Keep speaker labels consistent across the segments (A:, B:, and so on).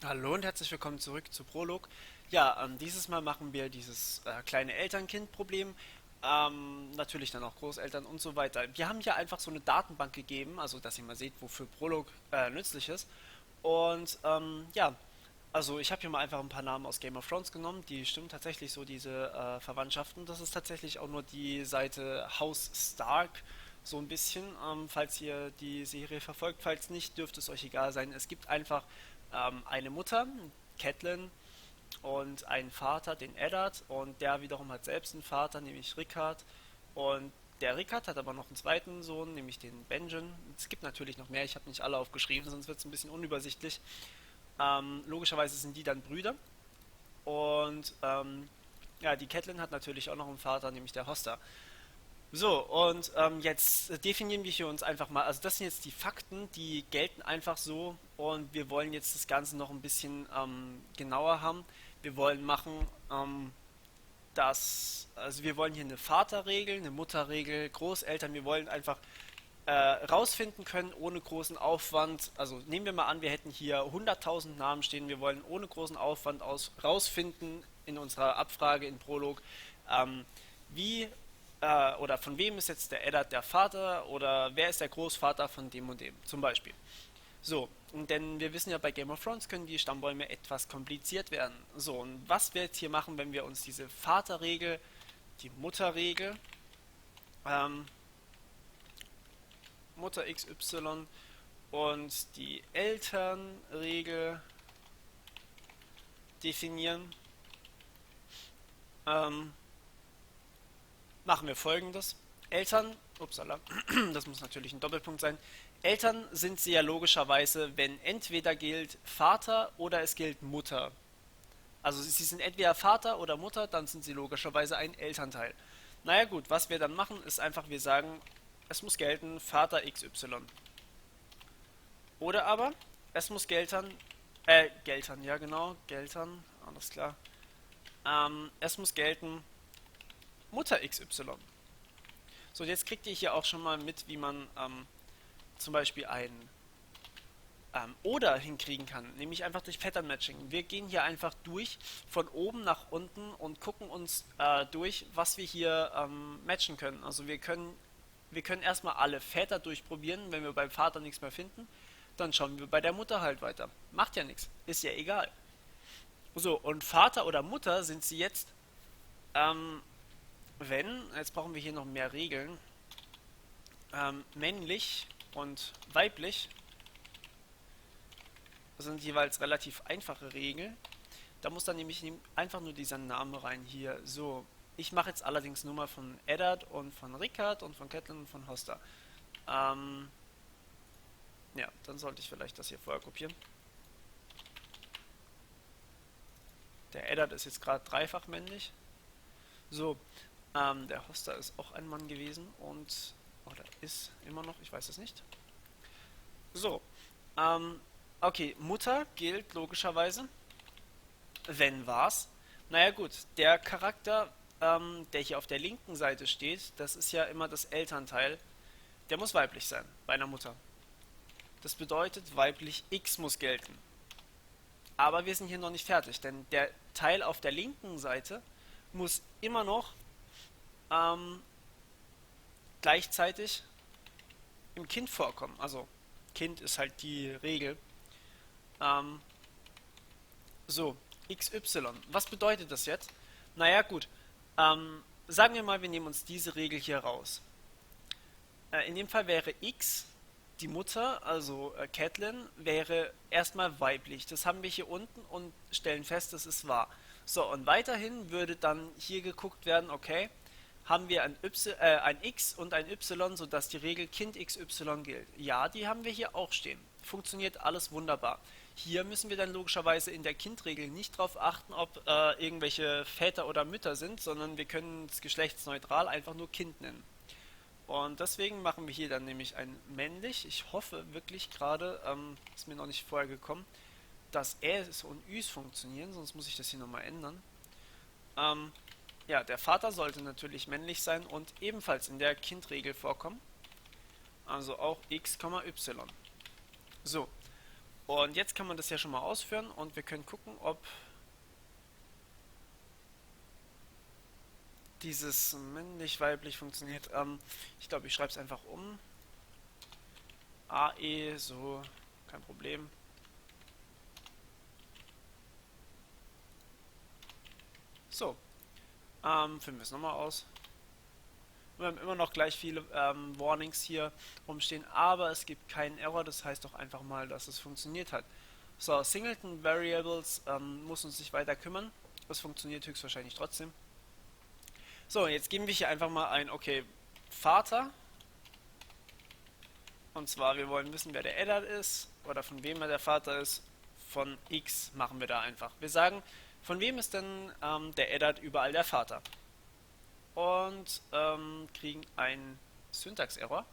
A: Hallo und herzlich willkommen zurück zu Prolog. Ja, dieses Mal machen wir dieses kleine Eltern-Kind-Problem. Natürlich dann auch Großeltern und so weiter. Wir haben hier einfach so eine Datenbank gegeben, also dass ihr mal seht, wofür Prolog nützlich ist. Und ja, also ich habe hier mal einfach ein paar Namen aus Game of Thrones genommen. Die stimmen tatsächlich so, diese Verwandtschaften. Das ist tatsächlich auch nur die Seite House Stark, so ein bisschen, falls ihr die Serie verfolgt. Falls nicht, dürfte es euch egal sein. Es gibt einfach eine Mutter, Catelyn, und einen Vater, den Eddard, und der wiederum hat selbst einen Vater, nämlich Rickard. Und der Rickard hat aber noch einen zweiten Sohn, nämlich den Benjen. Es gibt natürlich noch mehr, ich habe nicht alle aufgeschrieben, sonst wird es ein bisschen unübersichtlich. Logischerweise sind die dann Brüder. Und ja, die Catelyn hat natürlich auch noch einen Vater, nämlich der Hoster. So, und jetzt definieren wir hier uns einfach mal, also das sind jetzt die Fakten, die gelten einfach so und wir wollen jetzt das Ganze noch ein bisschen genauer haben. Wir wollen machen, also wir wollen hier eine Vaterregel, eine Mutterregel, Großeltern, wir wollen einfach rausfinden können ohne großen Aufwand. Also nehmen wir mal an, wir hätten hier 100.000 Namen stehen, wir wollen ohne großen Aufwand rausfinden in unserer Abfrage in Prolog, ähm, wie oder von wem ist jetzt der Eddard der Vater oder wer ist der Großvater von dem und dem zum Beispiel. So, denn wir wissen ja, bei Game of Thrones können die Stammbäume etwas kompliziert werden. So, und was wir jetzt hier machen, wenn wir uns diese Vaterregel, die Mutterregel, ähm, Mutter XY und die Elternregel definieren, ähm, machen wir folgendes. Eltern, upsala, das muss natürlich ein Doppelpunkt sein. Eltern sind sie ja logischerweise, wenn entweder gilt Vater oder es gilt Mutter. Also sie sind entweder Vater oder Mutter, dann sind sie logischerweise ein Elternteil. Naja gut, was wir dann machen, ist einfach, wir sagen, es muss gelten Vater XY. Oder aber, es muss geltern, ja genau, geltern, alles klar. Es muss gelten Mutter XY. So, jetzt kriegt ihr hier auch schon mal mit, wie man zum Beispiel ein oder hinkriegen kann, nämlich einfach durch Pattern Matching. Wir gehen hier einfach durch von oben nach unten und gucken uns durch, was wir hier matchen können. Also wir können erstmal alle Väter durchprobieren, wenn wir beim Vater nichts mehr finden, dann schauen wir bei der Mutter halt weiter. Macht ja nichts, ist ja egal. So, und Vater oder Mutter sind sie jetzt, ähm, jetzt brauchen wir hier noch mehr Regeln, männlich und weiblich sind jeweils relativ einfache Regeln. Da muss dann nämlich einfach nur dieser Name rein hier. So, ich mache jetzt allerdings nur mal von Eddard und von Rickard und von Catelyn und von Hoster. Ähm, ja, dann sollte ich vielleicht das hier vorher kopieren. Der Eddard ist jetzt gerade dreifach männlich. So, der Hoster ist auch ein Mann gewesen und oder ist immer noch, ich weiß es nicht. So, ähm, okay, Mutter gilt logischerweise. Wenn war's. Naja gut, der Charakter, der hier auf der linken Seite steht, das ist ja immer das Elternteil, der muss weiblich sein, bei einer Mutter. Das bedeutet, weiblich X muss gelten. Aber wir sind hier noch nicht fertig, denn der Teil auf der linken Seite muss immer noch ähm, gleichzeitig im Kind vorkommen. Also Kind ist halt die Regel. Ähm, so, XY. Was bedeutet das jetzt? Naja gut, sagen wir mal, wir nehmen uns diese Regel hier raus. In dem Fall wäre X, die Mutter, also Catelyn, wäre erstmal weiblich. Das haben wir hier unten und stellen fest, das ist wahr. So, und weiterhin würde dann hier geguckt werden, okay, haben wir ein X und ein Y, sodass die Regel Kind XY gilt. Ja, die haben wir hier auch stehen. Funktioniert alles wunderbar. Hier müssen wir dann logischerweise in der Kindregel nicht darauf achten, ob irgendwelche Väter oder Mütter sind, sondern wir können es geschlechtsneutral einfach nur Kind nennen. Und deswegen machen wir hier dann nämlich ein männlich. Ich hoffe wirklich gerade, ist mir noch nicht vorher gekommen, dass Äs und Üs funktionieren, sonst muss ich das hier nochmal ändern. Ähm, ja, der Vater sollte natürlich männlich sein und ebenfalls in der Kindregel vorkommen. Also auch x, y. So, Und jetzt kann man das ja schon mal ausführen und wir können gucken, ob dieses männlich-weiblich funktioniert. Ich glaube, ich schreibe es einfach um. AE, so, kein Problem. So, führen wir es nochmal aus. Wir haben immer noch gleich viele Warnings hier rumstehen, aber es gibt keinen Error, das heißt doch einfach mal, dass es funktioniert hat. So, Singleton Variables muss uns nicht weiter kümmern. Das funktioniert höchstwahrscheinlich trotzdem. So, jetzt geben wir hier einfach mal ein, okay, Vater. Und zwar, wir wollen wissen, wer der Eddard ist oder von wem er der Vater ist. Von X machen wir da einfach. Wir sagen, von wem ist denn der Eddard überall der Vater? Und kriegen einen Syntax-Error.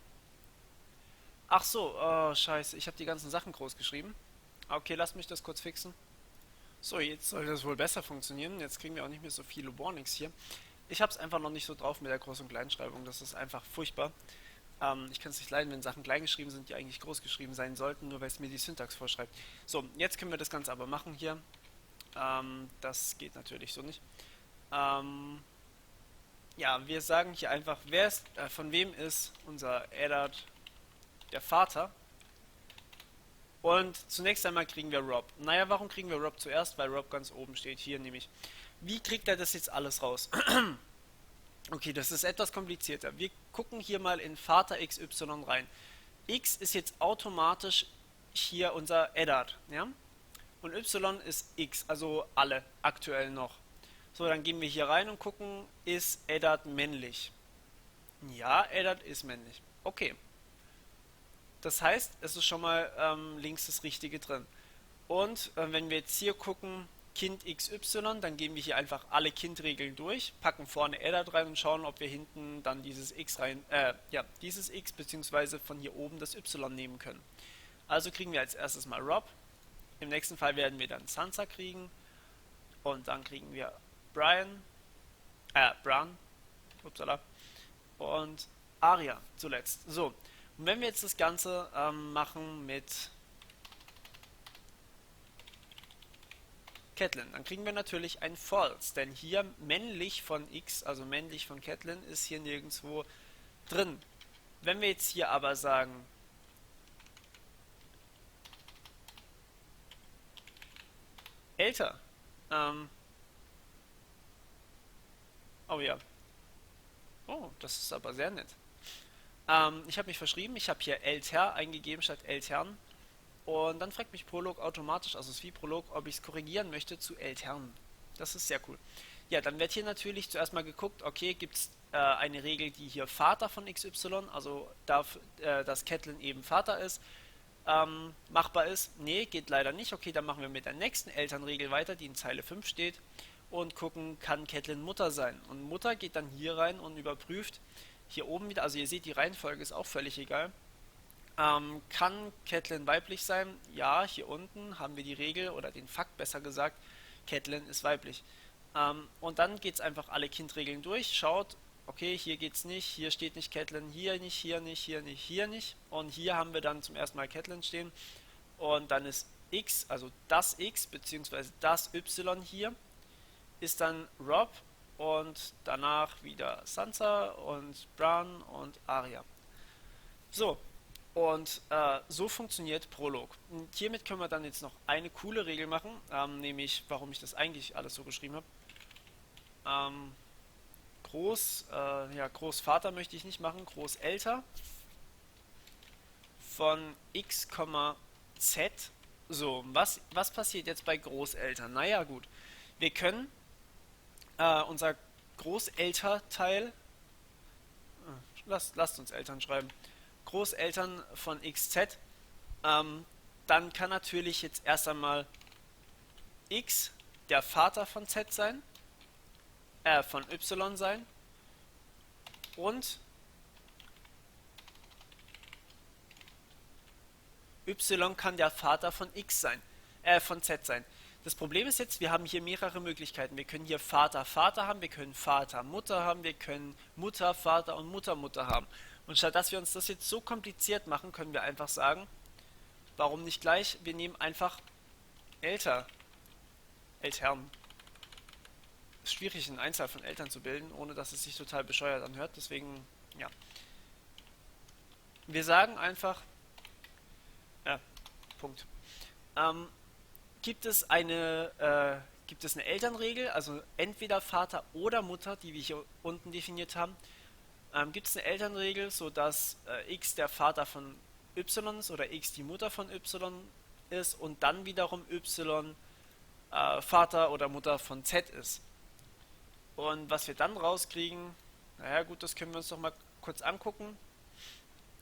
A: Ach so, oh, scheiße, ich habe die ganzen Sachen groß geschrieben. Okay, lasst mich das kurz fixen. So, jetzt soll das wohl besser funktionieren. Jetzt kriegen wir auch nicht mehr so viele Warnings hier. Ich habe es einfach noch nicht so drauf mit der Groß- und Kleinschreibung. Das ist einfach furchtbar. Ich kann es nicht leiden, wenn Sachen klein geschrieben sind, die eigentlich groß geschrieben sein sollten, nur weil es mir die Syntax vorschreibt. So, jetzt können wir das Ganze aber machen hier. Das geht natürlich so nicht. Ja, wir sagen hier einfach, von wem ist unser Eddard der Vater? Und zunächst einmal kriegen wir Rob. Naja, warum kriegen wir Rob zuerst? Weil Rob ganz oben steht, hier nämlich. Wie kriegt er das jetzt alles raus? Okay, das ist etwas komplizierter. Wir gucken hier mal in Vater XY rein. X ist jetzt automatisch hier unser Eddard, ja? Und Y ist X, also alle aktuell noch. So, dann gehen wir hier rein und gucken, ist Eddard männlich? Ja, Eddard ist männlich. Okay. Das heißt, es ist schon mal links das Richtige drin. Und wenn wir jetzt hier gucken, Kind XY, dann gehen wir hier einfach alle Kindregeln durch, packen vorne Eddard rein und schauen, ob wir hinten dann dieses X rein, ja, dieses X beziehungsweise von hier oben das Y nehmen können. Also kriegen wir als erstes mal Rob. Im nächsten Fall werden wir dann Sansa kriegen. Und dann kriegen wir Bran, upsala, und Arya zuletzt. So, und wenn wir jetzt das Ganze machen mit Catelyn, dann kriegen wir natürlich ein False, denn hier männlich von X, also männlich von Catelyn, ist hier nirgendwo drin. Wenn wir jetzt hier aber sagen, älter, oh ja, oh, das ist aber sehr nett. Ich habe mich verschrieben, ich habe hier älter eingegeben statt Eltern. Und dann fragt mich Prolog automatisch, also es ist wie Prolog, ob ich es korrigieren möchte zu Eltern. Das ist sehr cool. Ja, dann wird hier natürlich zuerst mal geguckt, okay, gibt es eine Regel, die hier Vater von XY, also darf, dass Catelyn eben Vater ist, machbar ist? Nee, geht leider nicht. Okay, dann machen wir mit der nächsten Elternregel weiter, die in Zeile 5 steht und gucken, kann Catelyn Mutter sein? Und Mutter geht dann hier rein und überprüft hier oben wieder, also ihr seht, die Reihenfolge ist auch völlig egal. Kann Catelyn weiblich sein? Ja, hier unten haben wir die Regel oder den Fakt besser gesagt, Catelyn ist weiblich. Und dann geht es einfach alle Kindregeln durch, schaut, okay, hier geht's nicht, hier steht nicht Catelyn, hier nicht, hier nicht, hier nicht, hier nicht. Und hier haben wir dann zum ersten Mal Catelyn stehen. Und dann ist X, also das X bzw. das Y hier, ist dann Rob und danach wieder Sansa und Bran und Arya. So, und so funktioniert Prolog. Und hiermit können wir dann jetzt noch eine coole Regel machen, nämlich warum ich das eigentlich alles so geschrieben habe. Ähm, ja, Großvater möchte ich nicht machen, Großelter von x, z. So, was passiert jetzt bei Großeltern? Naja, gut. Wir können unser Großelternteil, lasst uns Eltern schreiben, Großeltern von xz, dann kann natürlich jetzt erst einmal x der Vater von z sein, von y sein und y kann der Vater von x sein, von z sein. Das Problem ist jetzt, wir haben hier mehrere Möglichkeiten. Wir können hier Vater, Vater haben, wir können Vater, Mutter haben, wir können Mutter, Vater und Mutter, Mutter haben. Und statt dass wir uns das jetzt so kompliziert machen, können wir einfach sagen, warum nicht gleich? Wir nehmen einfach älter, Eltern. Ist schwierig, eine Einzahl von Eltern zu bilden, ohne dass es sich total bescheuert anhört. Deswegen, ja. Wir sagen einfach, ja, Punkt. Ähm, gibt es eine Elternregel, also entweder Vater oder Mutter, die wir hier unten definiert haben, gibt es eine Elternregel, sodass x der Vater von y ist oder x die Mutter von y ist und dann wiederum y Vater oder Mutter von z ist. Und was wir dann rauskriegen, naja gut, das können wir uns doch mal kurz angucken.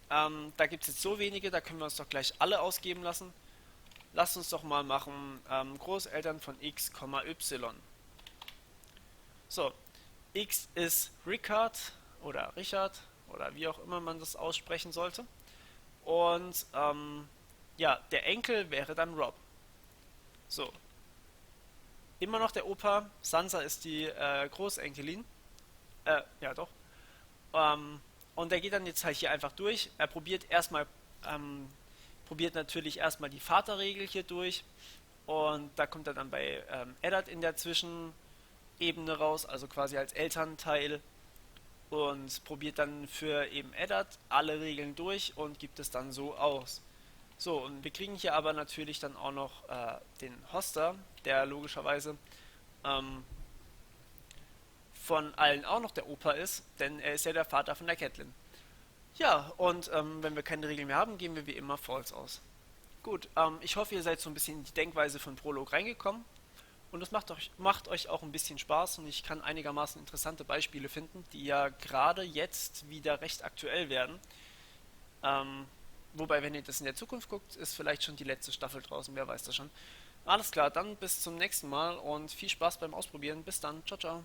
A: Da gibt es jetzt so wenige, da können wir uns doch gleich alle ausgeben lassen. Lasst uns doch mal machen Großeltern von x, y. So, x ist Richard oder wie auch immer man das aussprechen sollte. Und ja, der Enkel wäre dann Rob. So, immer noch der Opa. Sansa ist die Großenkelin. Ja doch. Und er geht dann jetzt halt hier einfach durch. Er probiert natürlich erstmal die Vaterregel hier durch. Und da kommt er dann bei Eddard in der Zwischenebene raus, also quasi als Elternteil. Und probiert dann für eben Eddard alle Regeln durch und gibt es dann so aus. So, und wir kriegen hier aber natürlich dann auch noch den Hoster, der logischerweise ähm, von allen auch noch der Opa ist, denn er ist ja der Vater von der Catelyn. Ja, und wenn wir keine Regeln mehr haben, geben wir wie immer False aus. Gut, ich hoffe, ihr seid so ein bisschen in die Denkweise von Prolog reingekommen und es macht euch auch ein bisschen Spaß und ich kann einigermaßen interessante Beispiele finden, die ja gerade jetzt wieder recht aktuell werden. Ähm, Wobei, wenn ihr das in der Zukunft guckt, ist vielleicht schon die letzte Staffel draußen, wer weiß das schon. Alles klar, dann bis zum nächsten Mal und viel Spaß beim Ausprobieren. Bis dann, ciao, ciao.